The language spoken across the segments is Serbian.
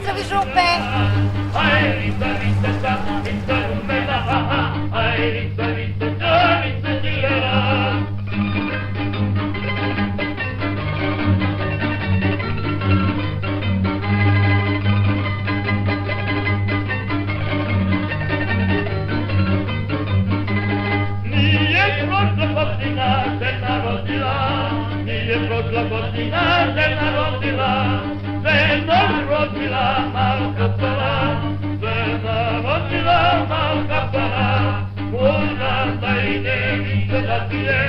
pozdrav iz Župe. Prošla godina se narodila, se narodila malka para, se narodila malka para. Moram da i devica da pije,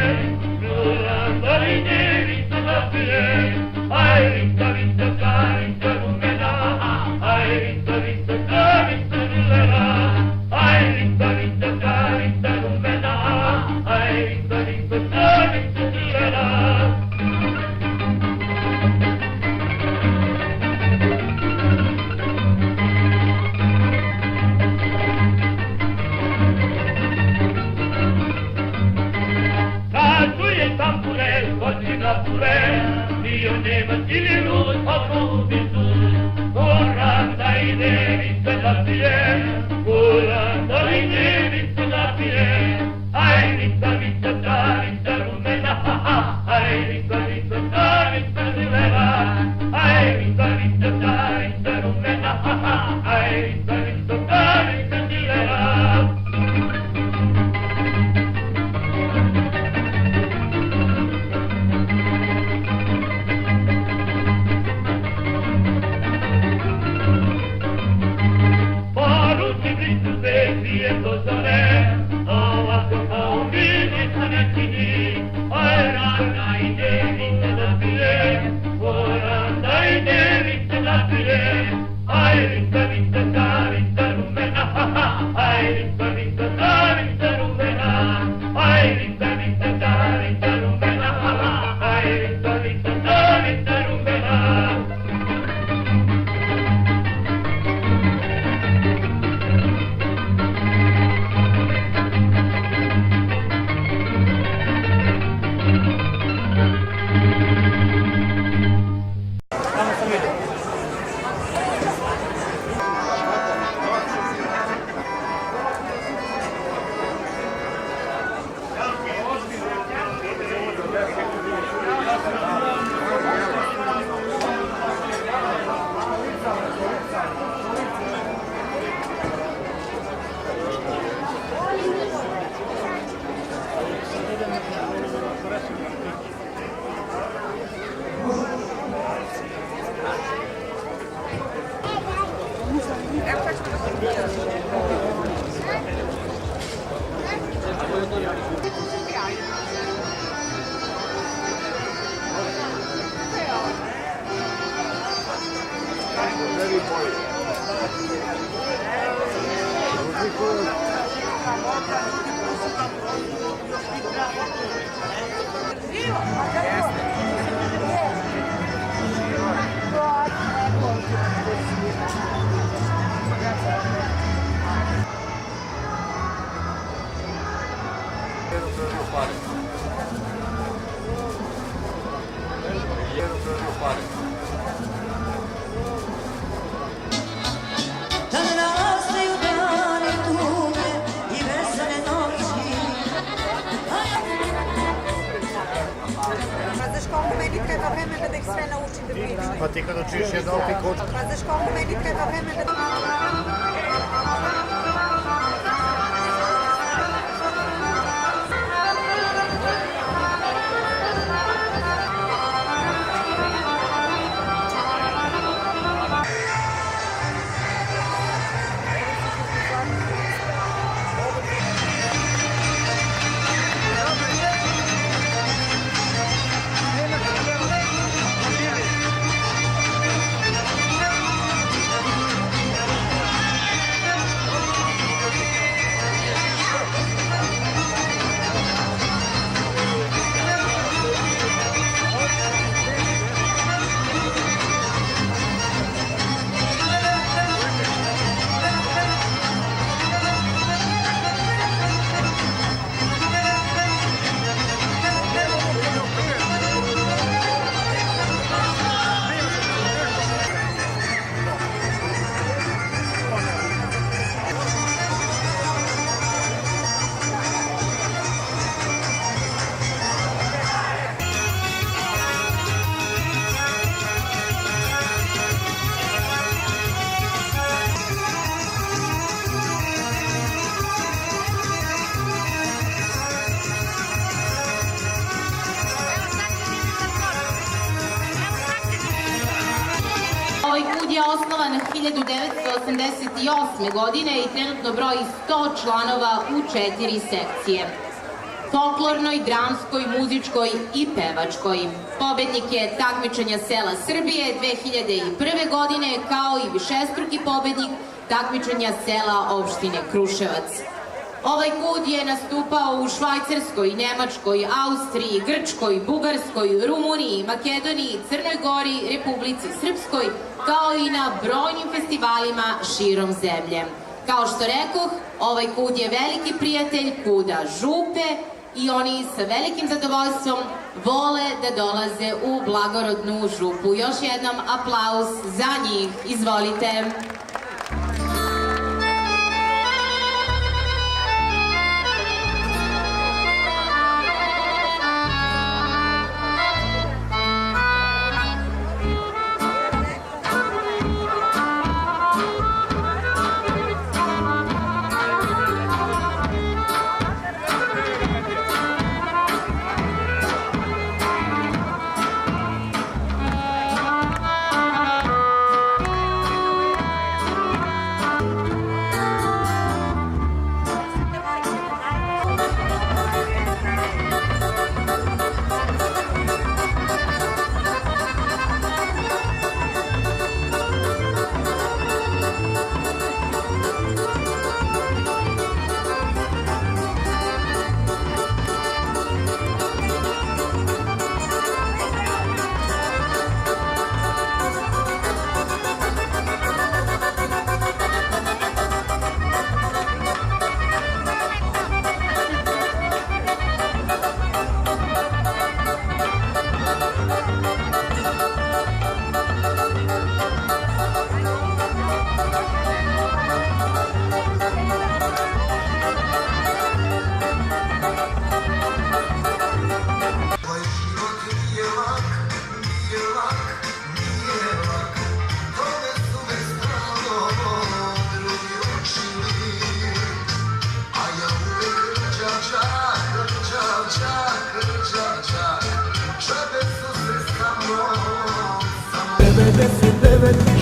moram da i devica da pije. Aj, vica, vica, kavica, rumena, aj, vica, vica, kavica, rumena, aj, vica, vica, kavica, rumena, aj, vica, vica, kavica, rumena. Io ne vacilino sotto di su, ora dai devi se la pie, ora dai devi se la pie, ai vita vita da vita rumena, ai vita vita da vita rumena, ai vita vita da vita rumena, ai vita vita da vita rumena. Pa ti kad učiš jedna opet kočka. Pa znaš koliko meni treba vremena da... je osnovan 1988. godine i trenutno broji 100 članova u 4 sekcije. Folklornoj, dramskoj, muzičkoj i pevačkoj. Pobednik je takmičenja sela Srbije 2001. godine, kao i višestruki pobednik takmičenja sela opštine Kruševac. Ovaj kud je nastupao u Švajcarskoj, Nemačkoj, Austriji, Grčkoj, Bugarskoj, Rumuniji, Makedoniji, Crnoj Gori, Republici Srpskoj, kao i na brojnim festivalima širom zemlje. Kao što rekoh, ovaj kud je veliki prijatelj kuda Župe i oni sa velikim zadovoljstvom vole da dolaze u blagorodnu Župu. Još jednom aplauz za njih. Izvolite.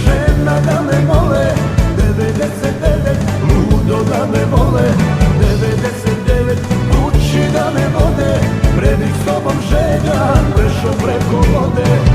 Žena da me vole, 99 ludo da me vole, 99 kući da me vode, pred ih sobom želja prešao preko vode.